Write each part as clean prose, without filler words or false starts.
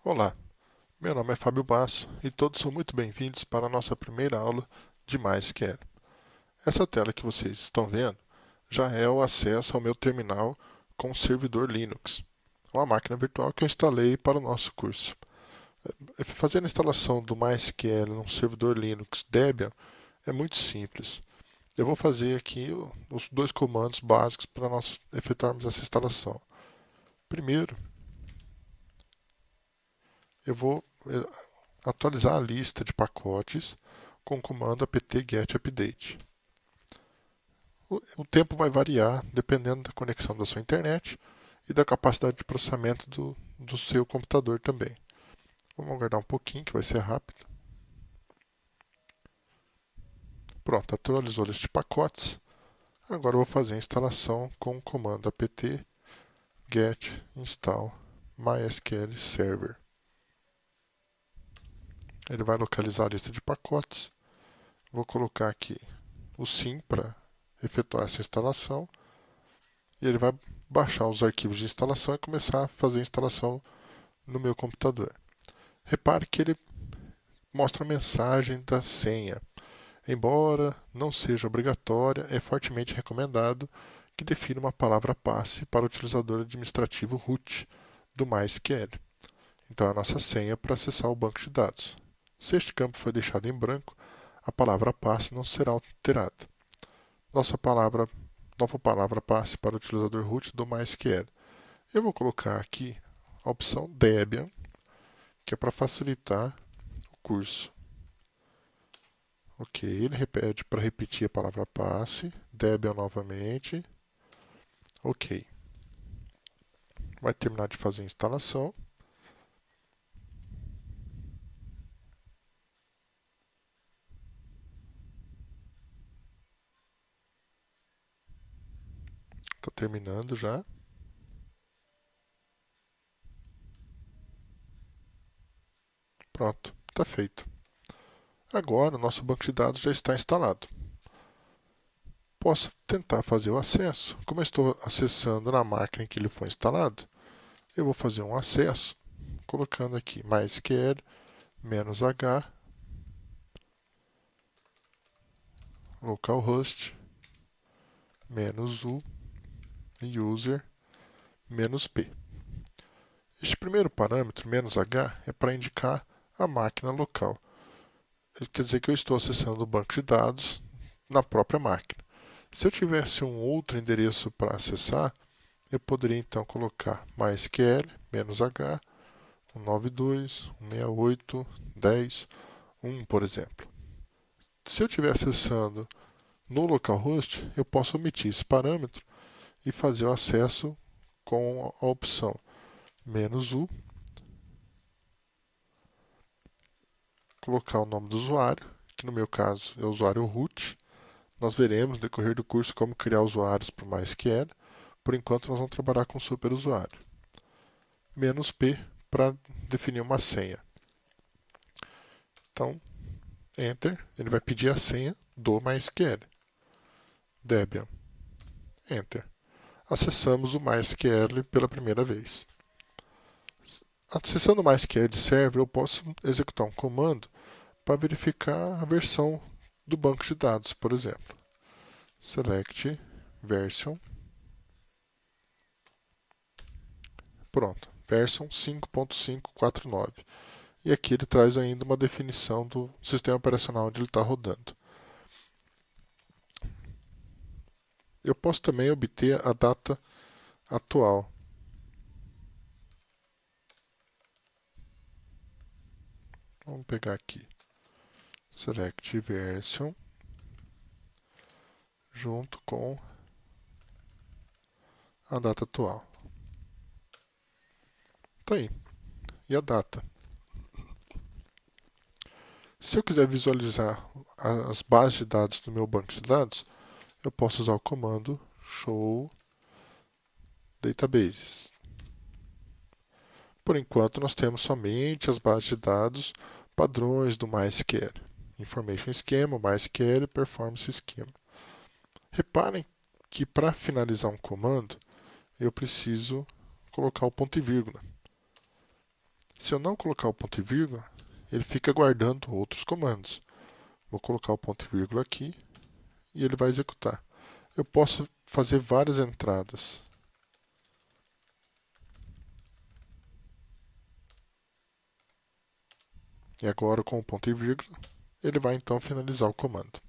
Olá, meu nome é Fábio Basso e todos são muito bem-vindos para a nossa primeira aula de MySQL. Essa tela que vocês estão vendo já é o acesso ao meu terminal com o servidor Linux, uma máquina virtual que eu instalei para o nosso curso. Fazer a instalação do MySQL num servidor Linux Debian é muito simples. Eu vou fazer aqui os dois comandos básicos para nós efetuarmos essa instalação. Primeiro, eu vou atualizar a lista de pacotes com o comando apt-get update. O tempo vai variar dependendo da conexão da sua internet e da capacidade de processamento do seu computador também. Vamos aguardar um pouquinho que vai ser rápido. Pronto, atualizou a lista de pacotes. Agora eu vou fazer a instalação com o comando apt-get install mysql server. Ele vai localizar a lista de pacotes. Vou colocar aqui o sim para efetuar essa instalação. E ele vai baixar os arquivos de instalação e começar a fazer a instalação no meu computador. Repare que ele mostra a mensagem da senha. Embora não seja obrigatória, é fortemente recomendado que defina uma palavra passe para o utilizador administrativo root do MySQL. Então, é a nossa senha para acessar o banco de dados. Se este campo foi deixado em branco, a palavra passe não será alterada. Nova palavra passe para o utilizador root do MySQL. Eu vou colocar aqui a opção Debian, que é para facilitar o curso. Ok, ele pede para repetir a palavra passe, Debian novamente. Ok. Vai terminar de fazer a instalação. Está terminando já. Pronto, está feito. Agora o nosso banco de dados já está instalado. Posso tentar fazer o acesso. Como eu estou acessando na máquina em que ele foi instalado, eu vou fazer um acesso colocando aqui mysql -h localhost -u user -p. Este primeiro parâmetro, "-h", é para indicar a máquina local. Quer dizer que eu estou acessando o banco de dados na própria máquina. Se eu tivesse um outro endereço para acessar, eu poderia então colocar mysql -h 192, 168, 10, 1, por exemplo. Se eu estiver acessando no localhost, eu posso omitir esse parâmetro e fazer o acesso com a opção "-u", colocar o nome do usuário, que no meu caso é o usuário root. Nós veremos no decorrer do curso como criar usuários para o MySQL. Por enquanto, nós vamos trabalhar com superusuário. "-p" para definir uma senha. Então, Enter, ele vai pedir a senha do MySQL. Debian. Enter. Acessamos o MySQL pela primeira vez. Acessando o MySQL Server, eu posso executar um comando para verificar a versão do banco de dados, por exemplo. Select version. Pronto, version 5.549. E aqui ele traz ainda uma definição do sistema operacional onde ele está rodando. Eu posso também obter a data atual. Vamos pegar aqui. Select version junto com a data atual. Tá aí. E a data? Se eu quiser visualizar as bases de dados do meu banco de dados, eu posso usar o comando show databases. Por enquanto, nós temos somente as bases de dados padrões do MySQL. Information Schema, MySQL, Performance Schema. Reparem que para finalizar um comando, eu preciso colocar o ponto e vírgula. Se eu não colocar o ponto e vírgula, ele fica guardando outros comandos. Vou colocar o ponto e vírgula aqui e ele vai executar. Eu posso fazer várias entradas. E agora, com o ponto e vírgula, ele vai então finalizar o comando.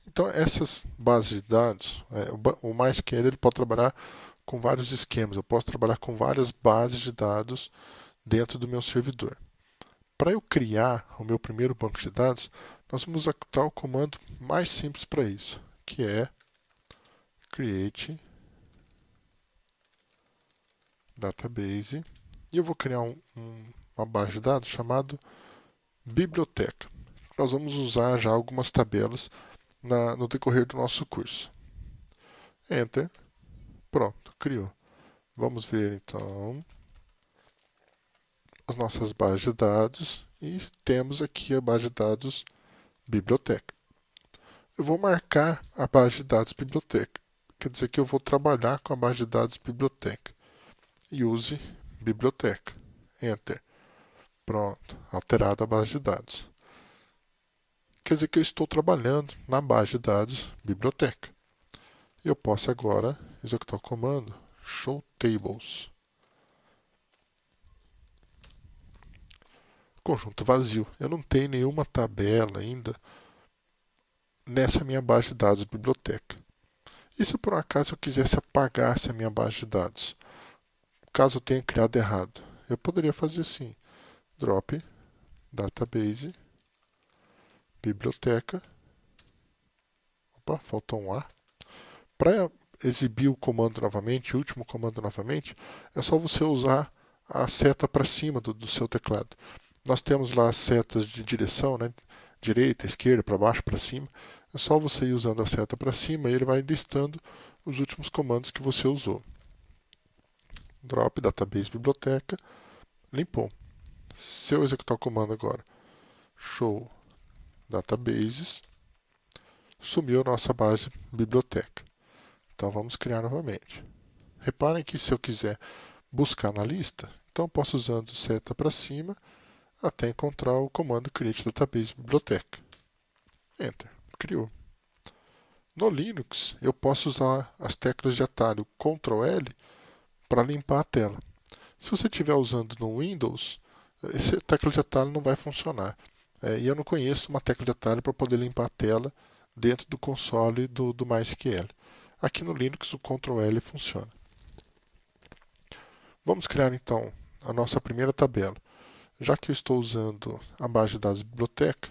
Então, essas bases de dados, o MySQL ele pode trabalhar com vários esquemas. Eu posso trabalhar com várias bases de dados dentro do meu servidor. Para eu criar o meu primeiro banco de dados, nós vamos executar o comando mais simples para isso, que é create database. E eu vou criar uma base de dados chamada biblioteca. Nós vamos usar já algumas tabelas no decorrer do nosso curso. Enter. Pronto, criou. Vamos ver então as nossas bases de dados e temos aqui a base de dados biblioteca. Eu vou marcar a base de dados biblioteca. Quer dizer que eu vou trabalhar com a base de dados biblioteca. Use biblioteca. Enter. Pronto, alterada a base de dados. Quer dizer que eu estou trabalhando na base de dados biblioteca. Eu posso agora executar o comando show tables. Conjunto vazio. Eu não tenho nenhuma tabela ainda nessa minha base de dados biblioteca. E se por um acaso eu quisesse apagar essa minha base de dados? Caso eu tenha criado errado, eu poderia fazer assim: drop database biblioteca. Opa, faltou um A. Para exibir o comando novamente, o último comando novamente, é só você usar a seta para cima do seu teclado. Nós temos lá as setas de direção, né? Direita, esquerda, para baixo, para cima. É só você ir usando a seta para cima e ele vai listando os últimos comandos que você usou. Drop database biblioteca, limpou. Se eu executar o comando agora, show databases, sumiu a nossa base biblioteca. Então vamos criar novamente. Reparem que se eu quiser buscar na lista, então eu posso usando seta para cima até encontrar o comando create database biblioteca. Enter, criou. No Linux, eu posso usar as teclas de atalho Ctrl L para limpar a tela. Se você estiver usando no Windows, essa tecla de atalho não vai funcionar. E eu não conheço uma tecla de atalho para poder limpar a tela dentro do console do MySQL. Aqui no Linux o Ctrl L funciona. Vamos criar então a nossa primeira tabela. Já que eu estou usando a base de dados biblioteca,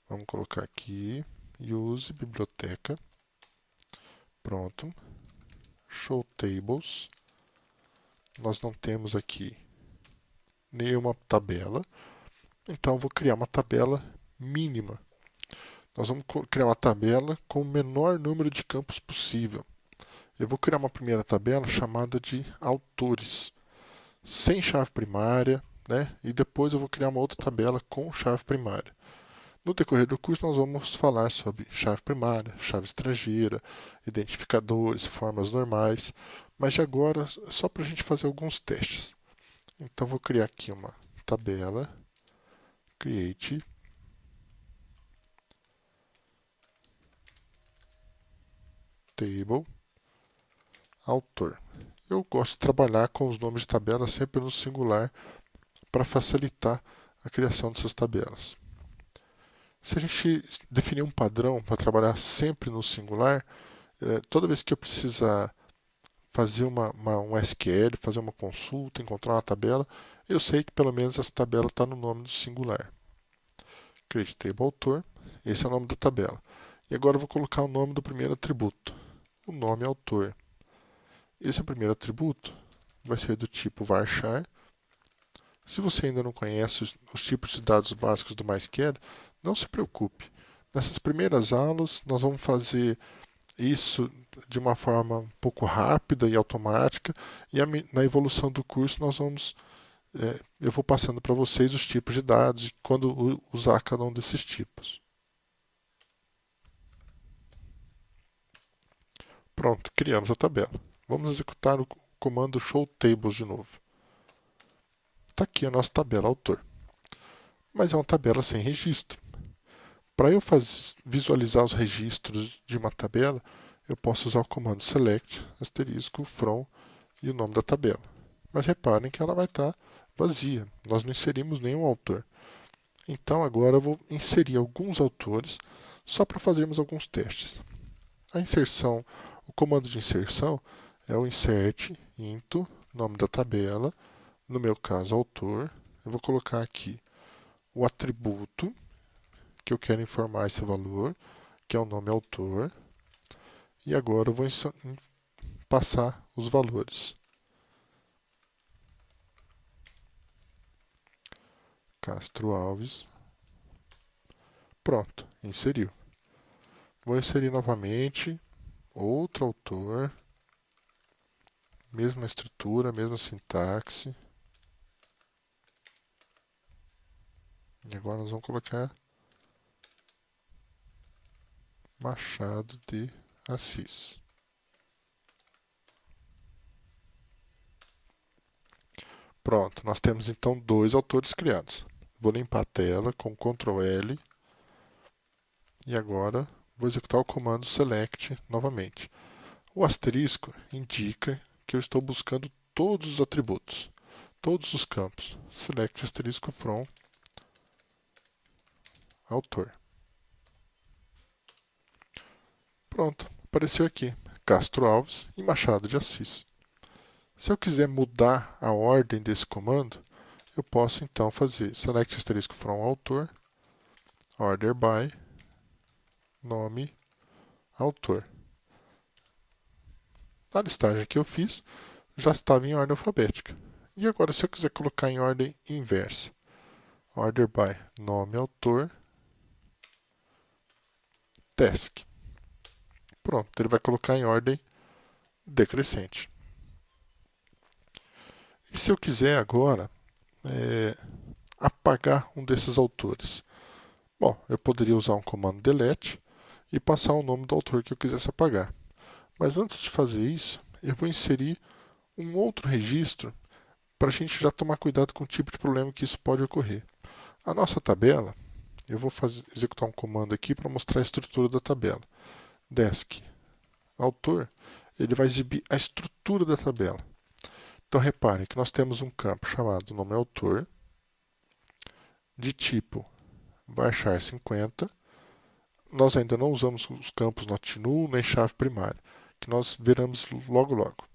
vamos colocar aqui use biblioteca. Pronto. Show tables. Nós não temos aqui nenhuma tabela, então vou criar uma tabela mínima. Nós vamos criar uma tabela com o menor número de campos possível. Eu vou criar uma primeira tabela chamada de autores, sem chave primária, né? E depois eu vou criar uma outra tabela com chave primária. No decorrer do curso nós vamos falar sobre chave primária, chave estrangeira, identificadores, formas normais, mas de agora é só para a gente fazer alguns testes. Então vou criar aqui uma tabela, create, table, autor. Eu gosto de trabalhar com os nomes de tabela sempre no singular para facilitar a criação dessas tabelas. Se a gente definir um padrão para trabalhar sempre no singular, toda vez que eu precisar fazer um SQL, fazer uma consulta, encontrar uma tabela, eu sei que pelo menos essa tabela está no nome do singular. Create table autor, esse é o nome da tabela. E agora eu vou colocar o nome do primeiro atributo, o nome autor. Esse primeiro atributo vai ser do tipo varchar. Se você ainda não conhece os tipos de dados básicos do MySQL, não se preocupe. Nessas primeiras aulas, nós vamos fazer isso de uma forma um pouco rápida e automática, e na evolução do curso eu vou passando para vocês os tipos de dados e quando usar cada um desses tipos. Pronto, criamos a tabela. Vamos executar o comando show tables de novo. está aqui a nossa tabela autor. Mas é uma tabela sem registro. Para eu visualizar os registros de uma tabela, eu posso usar o comando select, asterisco, from e o nome da tabela. Mas reparem que ela vai estar vazia, nós não inserimos nenhum autor. Então agora eu vou inserir alguns autores só para fazermos alguns testes. A inserção, o comando de inserção é o insert into, nome da tabela, no meu caso autor. Eu vou colocar aqui o atributo que eu quero informar esse valor, que é o nome autor. E agora eu vou passar os valores. Castro Alves. Pronto, inseriu. Vou inserir novamente outro autor. Mesma estrutura, mesma sintaxe. E agora nós vamos colocar Machado de Assis. Pronto, nós temos então dois autores criados. Vou limpar a tela com Ctrl L. E agora vou executar o comando select novamente. O asterisco indica que eu estou buscando todos os atributos, todos os campos. Select asterisco from autor. Pronto, apareceu aqui Castro Alves e Machado de Assis. Se eu quiser mudar a ordem desse comando, eu posso então fazer select asterisco from autor, order by, nome, autor. Na listagem que eu fiz, já estava em ordem alfabética. E agora, se eu quiser colocar em ordem inversa, order by, nome, autor, task. Pronto, ele vai colocar em ordem decrescente. E se eu quiser agora apagar um desses autores? Bom, eu poderia usar um comando delete e passar o nome do autor que eu quisesse apagar. Mas antes de fazer isso, eu vou inserir um outro registro para a gente já tomar cuidado com o tipo de problema que isso pode ocorrer. A nossa tabela, eu vou executar um comando aqui para mostrar a estrutura da tabela. Desk, autor, ele vai exibir a estrutura da tabela. Então reparem que nós temos um campo chamado nome autor, de tipo varchar 50. Nós ainda não usamos os campos not null nem chave primária, que nós veremos logo logo.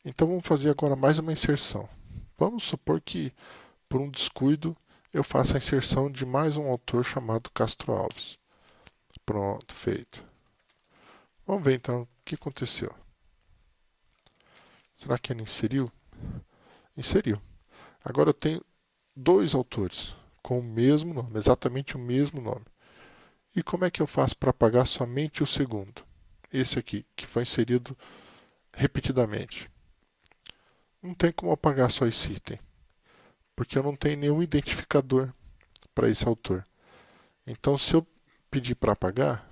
Então vamos fazer agora mais uma inserção. Vamos supor que, por um descuido, eu faça a inserção de mais um autor chamado Castro Alves. Pronto, feito. Vamos ver então o que aconteceu. Será que ele inseriu? Inseriu. Agora eu tenho dois autores com o mesmo nome, exatamente o mesmo nome. E como é que eu faço para apagar somente o segundo? Esse aqui, que foi inserido repetidamente. Não tem como apagar só esse item, porque eu não tenho nenhum identificador para esse autor. Então, se eu pedir para apagar,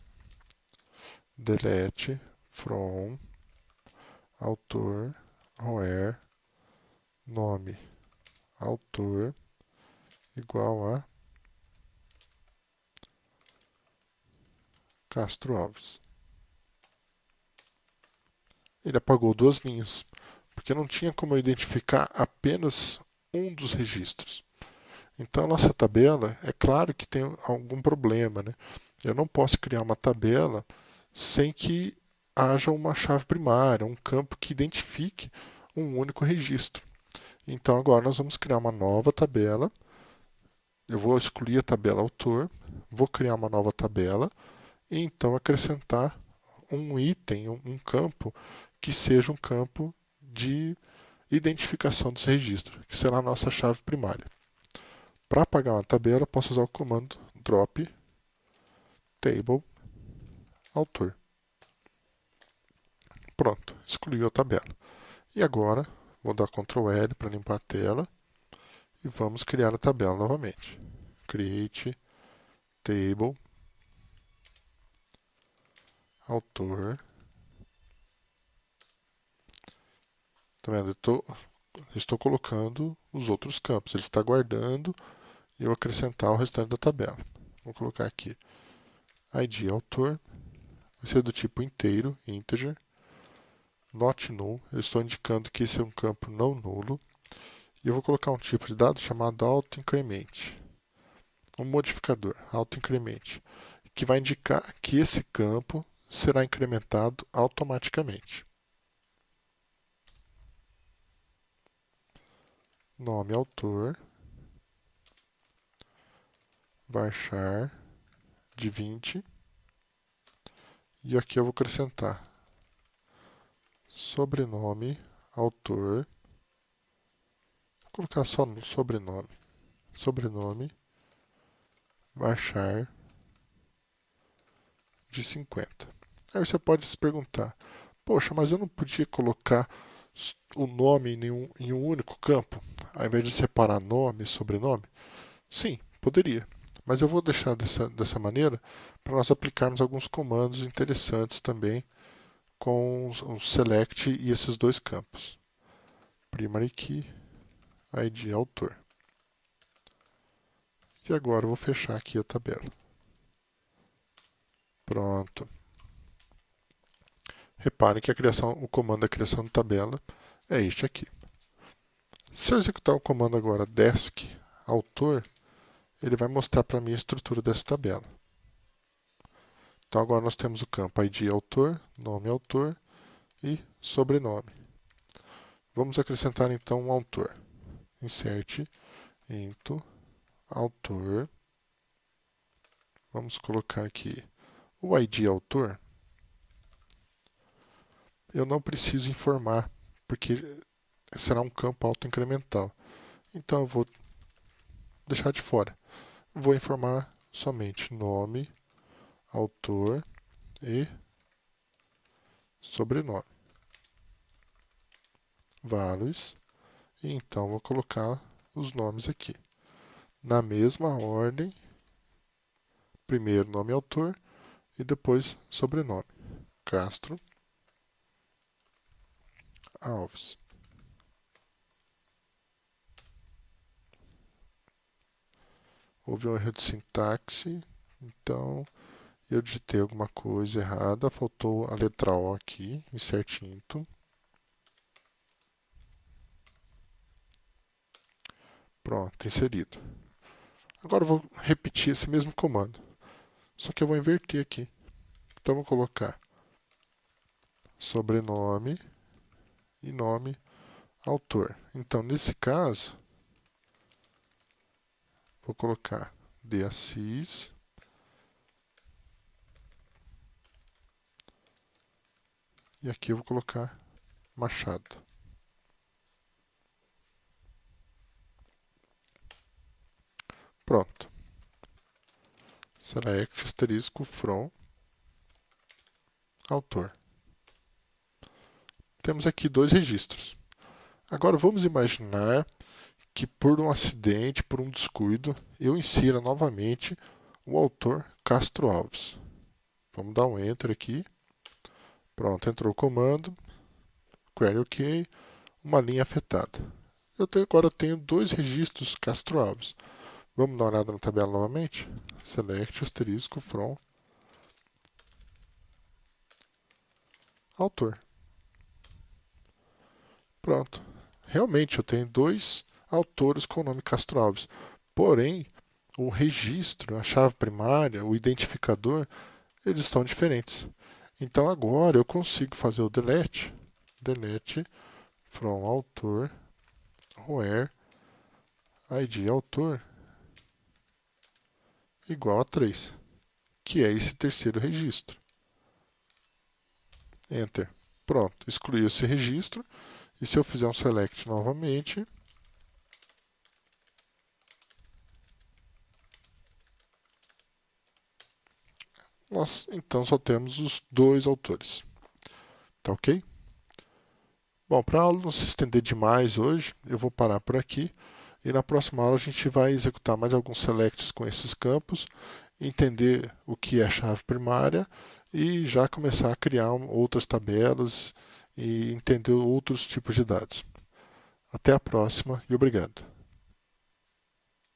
delete from autor where nome autor igual a Castro Alves. Ele apagou duas linhas, porque não tinha como eu identificar apenas um dos registros. Então, a nossa tabela, é claro que tem algum problema, né? Eu não posso criar uma tabela sem que haja uma chave primária, um campo que identifique um único registro. Então, agora nós vamos criar uma nova tabela. Eu vou excluir a tabela autor, vou criar uma nova tabela e então acrescentar um item, um campo que seja um campo de identificação desse registro, que será a nossa chave primária. Para apagar uma tabela, posso usar o comando drop table autor. Pronto, excluiu a tabela. E agora, vou dar Ctrl L para limpar a tela e vamos criar a tabela novamente. Create table autor. Tá vendo? Eu estou estou colocando os outros campos. Ele está guardando e eu acrescentar o restante da tabela. Vou colocar aqui ID autor, vai ser do tipo inteiro, integer, not null, eu estou indicando que esse é um campo não nulo, e eu vou colocar um tipo de dado chamado autoincrement, um modificador, autoincrement, que vai indicar que esse campo será incrementado automaticamente. Nome autor, varchar de 20, e aqui eu vou acrescentar sobrenome autor, vou colocar só no sobrenome, varchar de 50. Aí você pode se perguntar, poxa, mas eu não podia colocar o nome em um único campo, ao invés de separar nome e sobrenome? Sim, poderia. Mas eu vou deixar dessa maneira para nós aplicarmos alguns comandos interessantes também com o select e esses dois campos. Primary key, ID autor. E agora eu vou fechar aqui a tabela. Pronto. Reparem que o comando da criação de tabela é este aqui. Se eu executar o comando agora desc autor, ele vai mostrar para mim a estrutura dessa tabela. Então agora nós temos o campo ID autor, nome autor e sobrenome. Vamos acrescentar então um autor. Insert into autor. Vamos colocar aqui o ID autor. Eu não preciso informar, porque será um campo autoincremental. Então eu vou deixar de fora. Vou informar somente nome, autor e sobrenome. Values. E então vou colocar os nomes aqui. Na mesma ordem, primeiro nome autor e depois sobrenome. Castro Alves. Houve um erro de sintaxe, então eu digitei alguma coisa errada, faltou a letra O aqui, insert into. Pronto, inserido. Agora eu vou repetir esse mesmo comando, só que eu vou inverter aqui. Então vou colocar sobrenome e nome autor. Então nesse caso, vou colocar de Assis e aqui eu vou colocar Machado. Pronto. Select asterisco from autor. Temos aqui dois registros. Agora vamos imaginar que por um acidente, por um descuido, eu insira novamente o autor Castro Alves. Vamos dar um Enter aqui. Pronto, entrou o comando. Query OK. Uma linha afetada. Agora eu tenho dois registros Castro Alves. Vamos dar uma olhada na tabela novamente? Select asterisco from autor. Pronto. Realmente eu tenho dois autores com o nome Castro Alves. Porém, o registro, a chave primária, o identificador, eles estão diferentes. Então agora eu consigo fazer o delete from autor where ID autor igual a 3, que é esse terceiro registro. Enter. Pronto, excluiu esse registro. E se eu fizer um select novamente, nós então só temos os dois autores. Tá ok? Bom, para a aula não se estender demais hoje, eu vou parar por aqui. E na próxima aula a gente vai executar mais alguns selects com esses campos, entender o que é a chave primária e já começar a criar outras tabelas e entender outros tipos de dados. Até a próxima e obrigado.